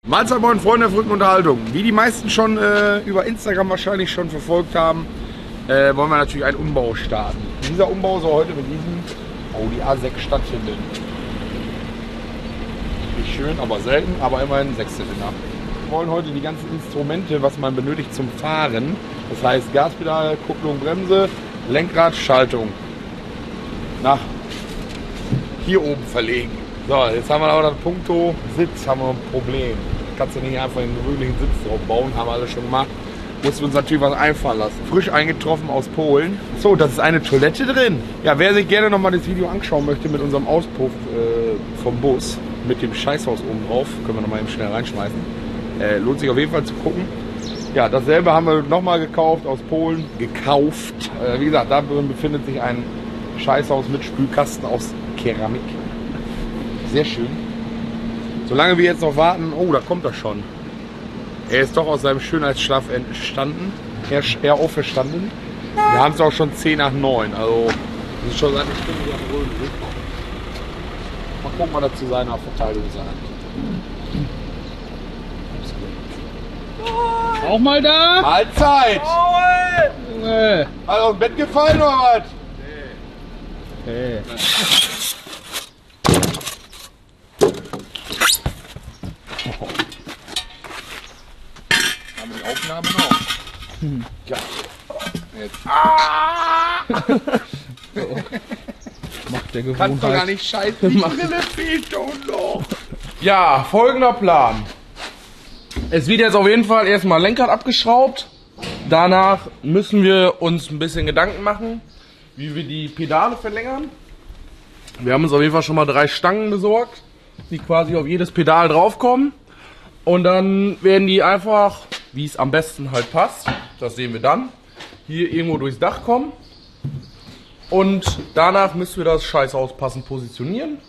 Mahlzeit, moin Freunde der verrückten Unterhaltung. Wie die meisten schon über Instagram wahrscheinlich schon verfolgt haben, wollen wir natürlich einen Umbau starten. Dieser Umbau soll heute mit diesem Audi A6 stattfinden. Nicht schön, aber selten, aber immerhin Sechszylinder. Wir wollen heute die ganzen Instrumente, was man benötigt zum Fahren, das heißt Gaspedal, Kupplung, Bremse, Lenkrad, Schaltung, nach hier oben verlegen. So, jetzt haben wir aber das Punkto Sitz, haben wir ein Problem. Kannst du nicht einfach einen gewöhnlichen Sitz drauf bauen, haben wir alles schon gemacht. Mussten wir uns natürlich was einfallen lassen. Frisch eingetroffen aus Polen. So, das ist eine Toilette drin. Ja, wer sich gerne nochmal das Video anschauen möchte mit unserem Auspuff vom Bus, mit dem Scheißhaus oben drauf, können wir nochmal eben schnell reinschmeißen. Lohnt sich auf jeden Fall zu gucken. Ja, dasselbe haben wir nochmal gekauft aus Polen. Wie gesagt, da drin befindet sich ein Scheißhaus mit Spülkasten aus Keramik. Sehr schön. Solange wir jetzt noch warten, oh, da kommt er schon. Er ist doch aus seinem Schönheitsschlaf entstanden. Er auferstanden. Wir haben es auch schon 10 nach 9. Also, das ist schon seit einer Stunde am Röden. Mal gucken, was er zu seiner Verteidigung sagt. Auch mal da? Mahlzeit! Nee. Hat er aus dem Bett gefallen oder was? Hey. Haben wir die Aufnahme noch? Ja. Jetzt. Macht der Gewohnheit. Kannst doch gar nicht scheißen. Die Brille fehlt doch noch. Ja, folgender Plan. Es wird jetzt auf jeden Fall erstmal Lenkrad abgeschraubt. Danach müssen wir uns ein bisschen Gedanken machen, wie wir die Pedale verlängern. Wir haben uns auf jeden Fall schon mal 3 Stangen besorgt, die quasi auf jedes Pedal draufkommen. Und dann werden die einfach, wie es am besten halt passt, das sehen wir dann, hier irgendwo durchs Dach kommen. Und danach müssen wir das Scheißhaus passend positionieren.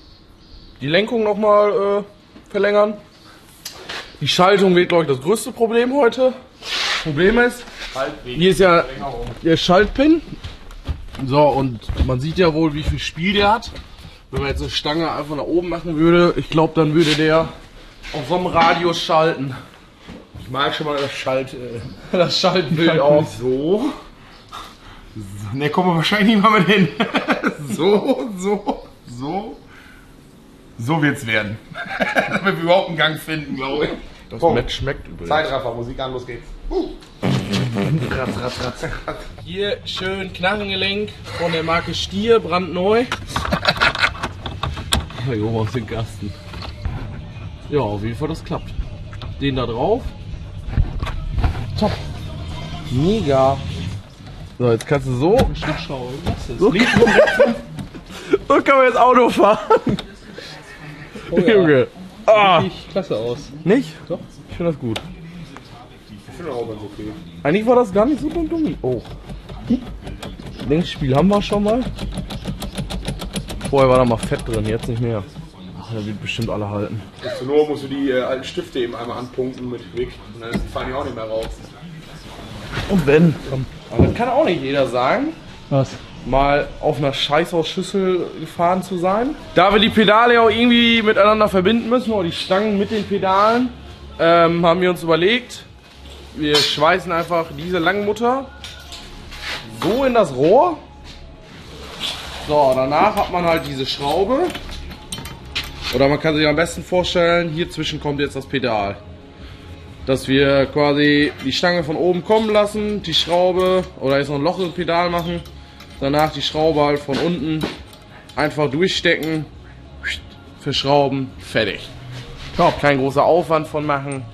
Die Lenkung nochmal verlängern. Die Schaltung wird, glaube ich, das größte Problem heute. Problem ist, hier ist ja der Schaltpin. So, und man sieht ja wohl, wie viel Spiel der hat. Wenn man jetzt eine Stange einfach nach oben machen würde, ich glaube, dann würde der auf so einem Radius schalten. Ich mag schon mal Das Schaltbild auch. So. Ne, kommen wir wahrscheinlich nicht mal mit hin. So wird's werden. Damit wir überhaupt einen Gang finden, glaube ich. Das Match schmeckt übrigens. Zeitraffer, Musik an, los geht's. Ratz. Hier schön Knarrengelenk von der Marke Stier, brandneu. Hier oben aus den Gasten. Ja, auf jeden Fall, das klappt. Den da drauf. Top. Mega. So, jetzt kannst du so. So kann man jetzt Auto fahren. Oh ja. Junge. Sieht klasse aus. Nicht? Doch. Ich finde das gut. Ich finde auch ganz okay. Eigentlich war das gar nicht so dumm. Oh. Längsspiel haben wir schon mal. Vorher war da mal Fett drin, jetzt nicht mehr. Ach, der wird bestimmt alle halten. Nur musst du die alten Stifte eben einmal anpunkten mit Quick und dann fahren die auch nicht mehr raus. Und wenn? Komm. Aber das kann auch nicht jeder sagen, Was? mal auf einer Scheißhausschüssel gefahren zu sein. Da wir die Pedale ja auch irgendwie miteinander verbinden müssen, oder die Stangen mit den Pedalen, haben wir uns überlegt, wir schweißen einfach diese Langmutter so in das Rohr. So, danach hat man halt diese Schraube. Oder man kann sich am besten vorstellen, hier zwischen kommt jetzt das Pedal. Dass wir quasi die Stange von oben kommen lassen, die Schraube, oder jetzt noch ein Loch im Pedal machen. Danach die Schraube halt von unten einfach durchstecken, verschrauben, fertig. Top. Kein großer Aufwand von machen.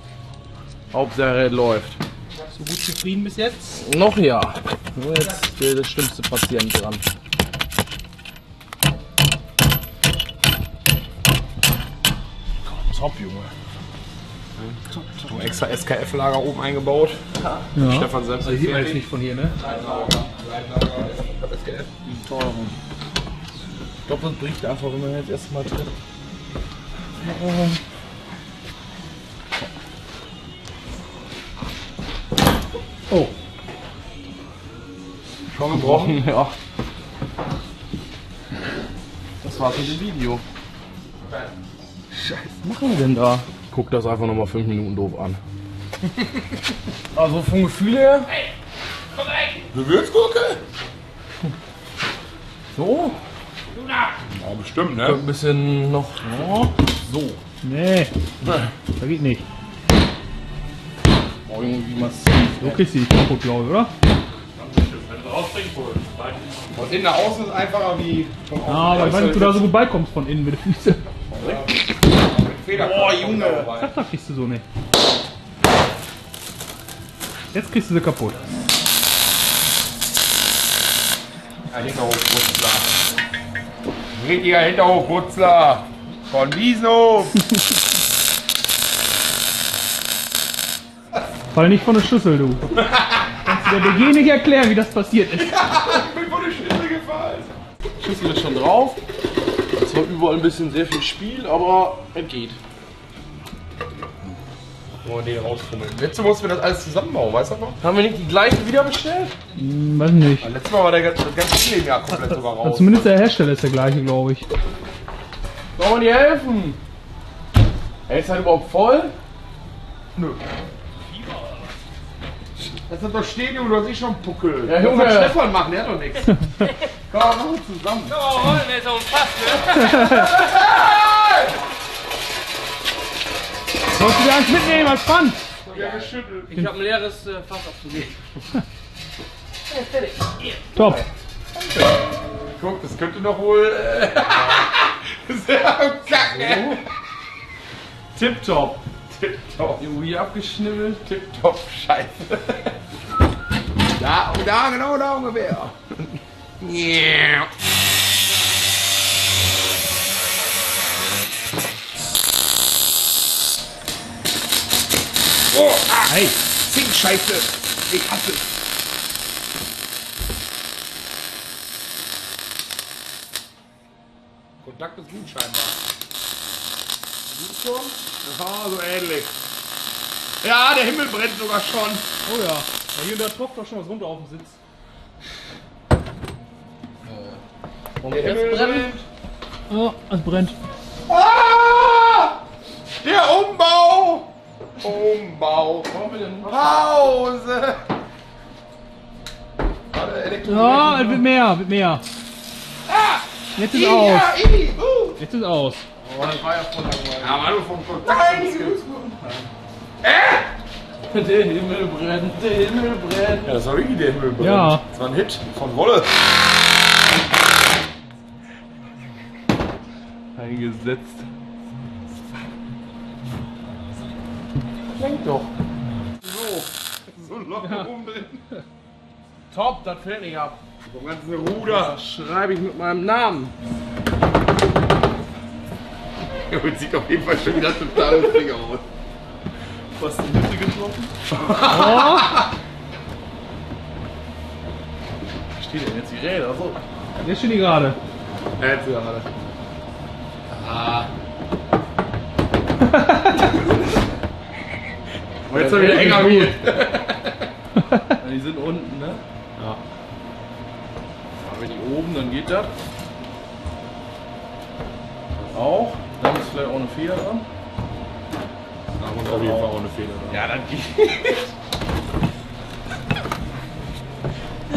Hauptsache es läuft. So gut zufrieden bis jetzt? Noch ja. Nur jetzt der schlimmste Patient dran. Top, Junge. So extra SKF-Lager oben eingebaut. Ja. Stefan selbst Also sieht man jetzt nicht von hier, ne? SKF. Teuerung. Ich glaube, das bricht einfach, wenn man jetzt erstmal tritt. Oh. Schon gebrochen? Ja. Das war's mit dem Video. Scheiße. Was machen wir denn da? guck das einfach nochmal 5 Minuten doof an. Also vom Gefühl her. Gewürzgurke? So. Ja, bestimmt, ne? Ein bisschen noch. So. Nee, das geht nicht. Oh, irgendwie massiv. So kriegst du die kaputt, glaube ich, oder? Von innen nach außen ist einfacher wie von außen. Ja, aber ich weiß nicht, ob du da so gut beikommst von innen mit den Füßen. Boah, Junge! Das kriegst du so nicht. Jetzt kriegst du sie kaputt. Ja, Hinterhofputzler. Richtiger Hinterhofputzler. Von Wiesenhof. Fall nicht von der Schüssel, du. Kannst du der BG nicht erklären, wie das passiert ist. Ich bin von der Schüssel gefallen. Schüssel ist schon drauf. Es war überall ein bisschen sehr viel Spiel, aber es geht. Oh, den rausfummeln. Letztes Mal mussten wir das alles zusammenbauen, weißt du noch? Haben wir nicht die gleichen wieder bestellt? Weiß nicht. Letztes Mal war das ganze Film ja komplett sogar raus. Zumindest der Hersteller ist der gleiche, glaube ich. Soll man dir helfen? Ey, ist halt überhaupt voll? Nö. Das hat doch stehen, Junge, du hast eh schon einen Puckel. Ja, Das Junge. soll Stefan machen, der hat doch nichts. Komm, machen wir zusammen. Oh, holen wir jetzt auf den Fass, ne? Sollst du dir eins mitnehmen als Pfand? Ich habe ein leeres Fass abzugeben. Top. Guck, das könnte doch wohl sehr kacken. Tipptopp. Tipptopp. Irgendwie abgeschnibbelt. Tipptopp, scheiße. Da, genau da ungefähr. Yeah. Oh, Hey. Zinkscheiße. Ich hasse es. Kontakt ist gut scheinbar. Ja, so ähnlich. Ja, der Himmel brennt sogar schon. Oh ja. Ja, hier und da tropft doch schon was runter auf den Sitz. Und Der Himmel brennt. Oh, es brennt. Ah! Der Umbau! Umbau. Pause! Warte, Elektro. Ja, es wird mehr, wird mehr. Jetzt ist aus. Jetzt ist aus. Oh, das war ja voll langweilig. Ja, Manu vom Kontakt. Der Himmel brennt, der Himmel brennt. Ja, das war wirklich der Himmel brennt. Ja. Das war ein Hit von Wolle. Eingesetzt. Lenk doch. So locker rumbeln. Top, das fällt nicht ab. Vom ganzen Ruder. Das schreibe ich mit meinem Namen. Das sieht auf jeden Fall schon wieder total lustig aus. Was die Mitte getroffen? Wie steht denn jetzt die Räder? So. Jetzt stehen die gerade. Jetzt gerade. Ah. Und jetzt haben wir wieder enger gut. Die sind unten, ne? Ja. Aber die oben, dann geht das. Das auch. Dann ist vielleicht auch eine Feder dran. Da muss auf jeden Fall auch eine Fehler dran. Ja, dann geht.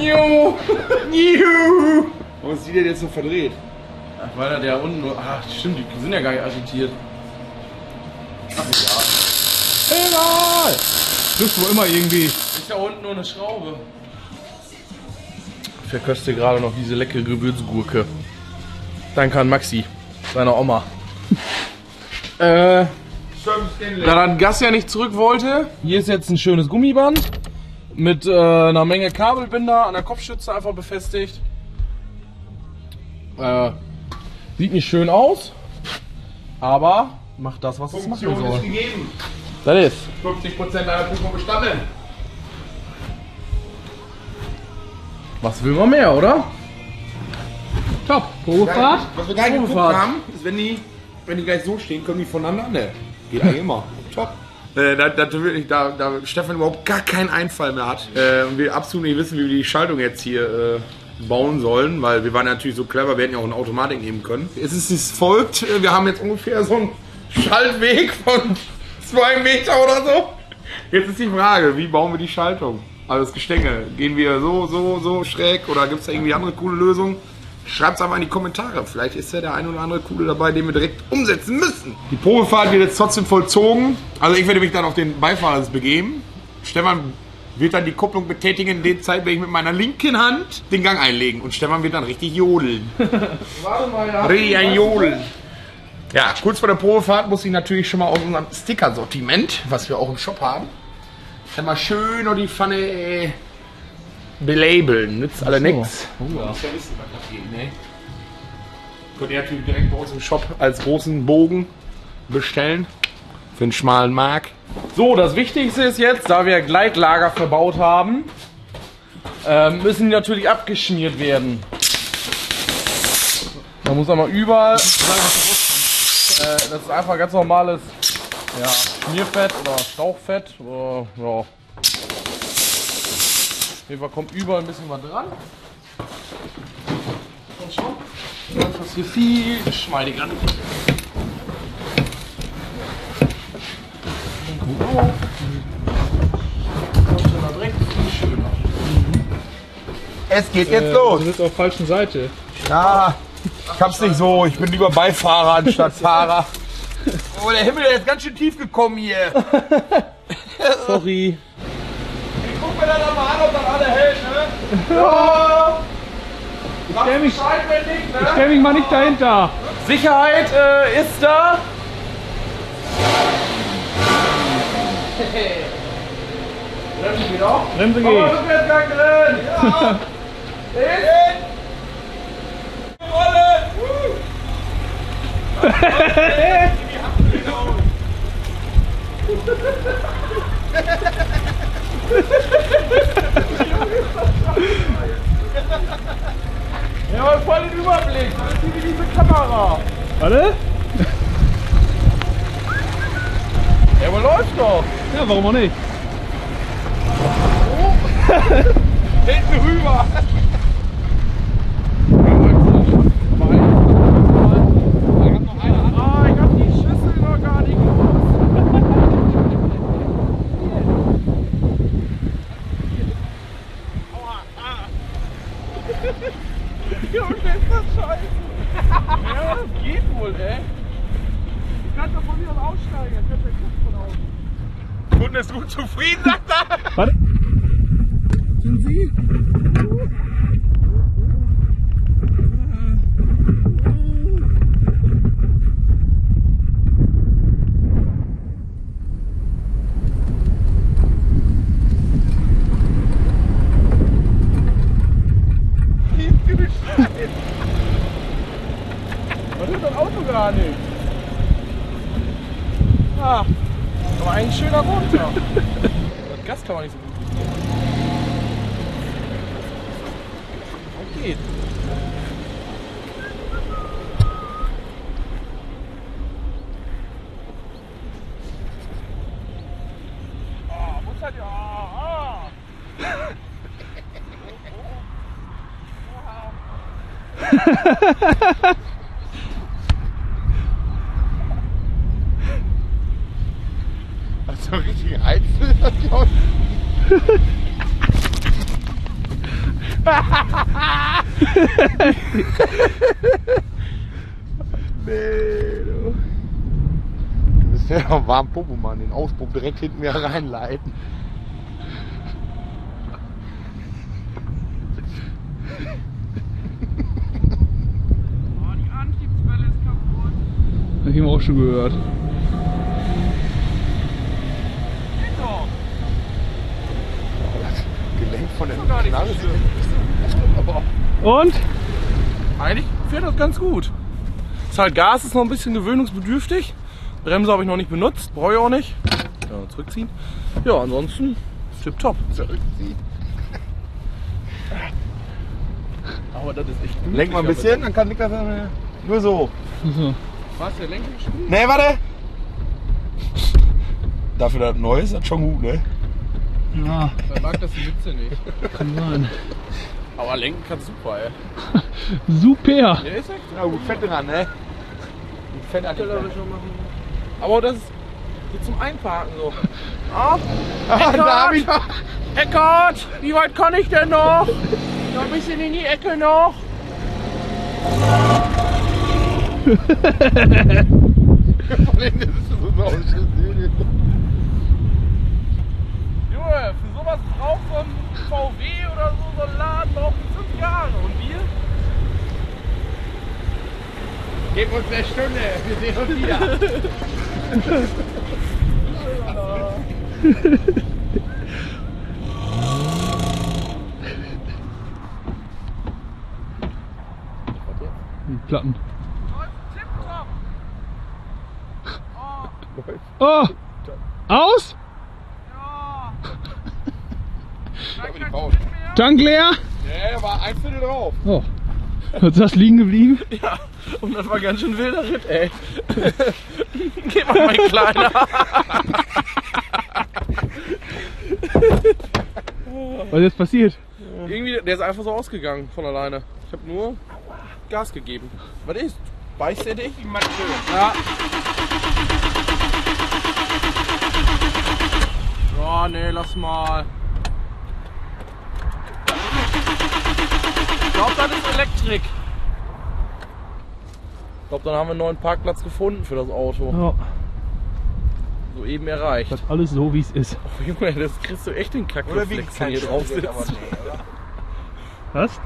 Juhu! Juhu! Warum ist die denn jetzt so verdreht? Ach, weil da der unten nur. Ach, stimmt, die sind ja gar nicht arretiert. Ach, egal. Egal. Triffst du immer irgendwie. Ist ja unten nur eine Schraube. Ich verköste gerade noch diese leckere Gewürzgurke. Danke an Maxi, seiner Oma. Da das Gas ja nicht zurück wollte, hier ist jetzt ein schönes Gummiband mit einer Menge Kabelbinder an der Kopfstütze einfach befestigt. Sieht nicht schön aus, aber macht das, was es machen Funktion ist soll. gegeben. Das ist. 50% deiner Prüfung bestanden. Was will man mehr, oder? Top. Probefahrt. Was wir gar nicht geguckt Probefahrt. haben, ist, wenn die gleich so stehen, können die voneinander. Ne, geht eigentlich immer. Top. Da Stefan überhaupt gar keinen Einfall mehr hat und wir absolut nicht wissen, wie wir die Schaltung jetzt hier bauen sollen, weil wir waren natürlich so clever, wir hätten ja auch eine Automatik nehmen können. Es ist folgt, wir haben jetzt ungefähr so einen Schaltweg von 2 Meter oder so. Jetzt ist die Frage, wie bauen wir die Schaltung? Also das Gestänge, gehen wir so schräg oder gibt es da irgendwie andere coole Lösungen? Schreibt es einfach in die Kommentare. Vielleicht ist ja der ein oder andere coole dabei, den wir direkt umsetzen müssen. Die Probefahrt wird jetzt trotzdem vollzogen. Also ich werde mich dann auf den Beifahrersitz begeben. Stefan wird dann die Kupplung betätigen. In der Zeit werde ich mit meiner linken Hand den Gang einlegen. Und Stefan wird dann richtig jodeln. Warte mal, ja. Richtig ein Jodeln. Ja, kurz vor der Probefahrt muss ich natürlich schon mal aus unserem Sticker-Sortiment, was wir auch im Shop haben, dann mal schön noch die Pfanne belabeln. Nützt alle nix. Oh, ja. Muss ja wissen, was das geht, ne? Könnt ihr natürlich direkt bei uns im Shop als großen Bogen bestellen. Für einen schmalen Mark. So, das Wichtigste ist jetzt, da wir Gleitlager verbaut haben, müssen die natürlich abgeschmiert werden. Da muss einmal überall, das ist einfach ganz normales Schmierfett oder Stauchfett. Oder, ja. Auf jeden Fall kommt überall ein bisschen was dran. Und schon, dann ist das hier viel geschmeidiger. Es geht jetzt los. Du bist auf der falschen Seite. Ja, ich hab's nicht so. Ich bin lieber Beifahrer anstatt Fahrer. Oh, der Himmel, der ist ganz schön tief gekommen hier. Sorry. Ich guck mir dann mal an, ob das alle hält, ne? Ja. Ich stell mich mal nicht dahinter. Sicherheit ist da. Bremse geht auch. Bremse geht. Rückwärtsgang drin. Ja. Hin. Rolle. Ja, voll den Überblick. Das ist wie diese Kamera. Warte. Ja, aber läuft doch. Ja, warum auch nicht? Hinten rüber. Ah, ich hab die Schüssel noch gar nicht Junge, ist das scheiße. Ja, das geht wohl, ey. Ich kann doch von mir aus aussteigen, jetzt wird der Kopf von außen. Kunde ist gut zufrieden, sagt er. Warte. Sind Sie? Was ist das Auto gar nicht? Ah, aber eigentlich schöner runter. Das Gas kann man nicht so gut geben. Das geht. Ah, muss halt ja. So richtig heizen, das glaube Nee, du. Du bist ja noch warm Popo, Mann. Den Auspuff direkt hinten mir reinleiten. Oh, die Antriebswelle ist kaputt. Hab ich ihm auch schon gehört. Geht doch. Gelenk von der Gar nicht Knarre. so schlimm. Aber Und? eigentlich fährt das ganz gut. Das halt Gas ist noch ein bisschen gewöhnungsbedürftig. Bremse habe ich noch nicht benutzt, brauche ich auch nicht. Ja, zurückziehen. Ja, ansonsten tipptopp. Zurückziehen. Aber das ist echt gut. Lenk mal ein bisschen, dann kann Niklas nur so. So. Was, der Lenker gespielt? Nee, warte! Dafür, dass das neu ist, das schon gut, ne? Ja, Dann mag das die Witze nicht. kann sein. Aber lenken kannst super, ey. Super. Ja, ist echt. Ja, gut, Fett dran, ne? Gut Fett an Schon machen. Aber das ist So zum Einparken so. Ah, Da hab ich noch. Eckart, wie weit kann ich denn noch? Noch ein bisschen in die Ecke noch. Junge, für sowas braucht so ein VW oder so ein Laden braucht 5 Jahre. Und wir? Gib uns eine Stunde, wir sehen uns wieder. Die Platten. Oh! Aus? Tank leer? Ja, war ein Viertel drauf. Oh. Ist das liegen geblieben? Ja, und das war ganz schön wilder Ritt, ey. Geh mal, mein Kleiner. Was ist jetzt passiert? Irgendwie, der ist einfach so ausgegangen von alleine. Ich habe nur Gas gegeben. Was ist? Beißt er dich? Ja. Oh, nee, lass mal. Ich glaube, das ist Elektrik. Ich glaube, dann haben wir einen neuen Parkplatz gefunden für das Auto. Ja, Soeben erreicht. das ist alles so wie es ist. Oh, Junge, das kriegst du echt den Kackreflex, wenn hier drauf sitzt. Was?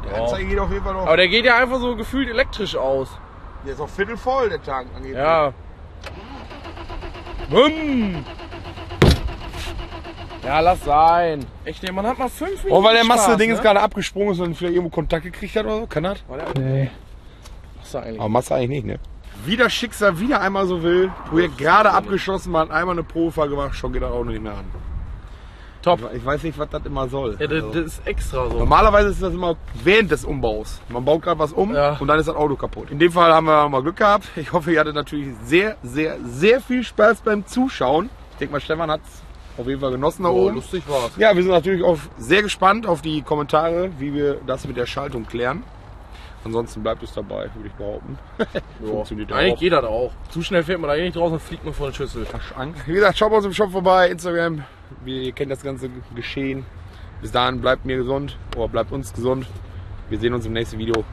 Der Anzeige geht auf jeden Fall noch. Aber der geht ja einfach so gefühlt elektrisch aus. Der ist auch viertelvoll, der Tank. Angeblich. Ja. Bumm. Ja, lass sein. Echt, der Mann hat mal 5 Minuten Oh, weil der Spaß, Masse-Ding ne? ist gerade abgesprungen ist und vielleicht irgendwo Kontakt gekriegt hat oder so. Kann das? Nee. Machst du eigentlich. Aber Masse eigentlich nicht, ne? Wie das Schicksal wieder einmal so will. Projekt gerade abgeschossen, man hat einmal eine Probefahrt gemacht, schon geht das auch nicht mehr an. Top. Ich weiß nicht, was das immer soll. Ja, das, Also, das ist extra so. normalerweise ist das immer während des Umbaus. Man baut gerade was um Ja. und dann ist das Auto kaputt. In dem Fall haben wir mal Glück gehabt. Ich hoffe, ihr hattet natürlich sehr, sehr, sehr viel Spaß beim Zuschauen. Ich denke mal, Stefan hat es auf jeden Fall genossen da Oh, oben. lustig war's. Ja, wir sind natürlich auch sehr gespannt auf die Kommentare, wie wir das mit der Schaltung klären. Ansonsten bleibt es dabei, würde ich behaupten. Funktioniert ja Eigentlich auch. geht das auch. Zu schnell fährt man da eh nicht draußen und fliegt man vor den Schüssel. Angst. Wie gesagt, schaut bei uns im Shop vorbei, Instagram. Ihr kennt das ganze Geschehen. Bis dahin bleibt mir gesund oder bleibt uns gesund. Wir sehen uns im nächsten Video.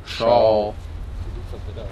Ciao. Ciao.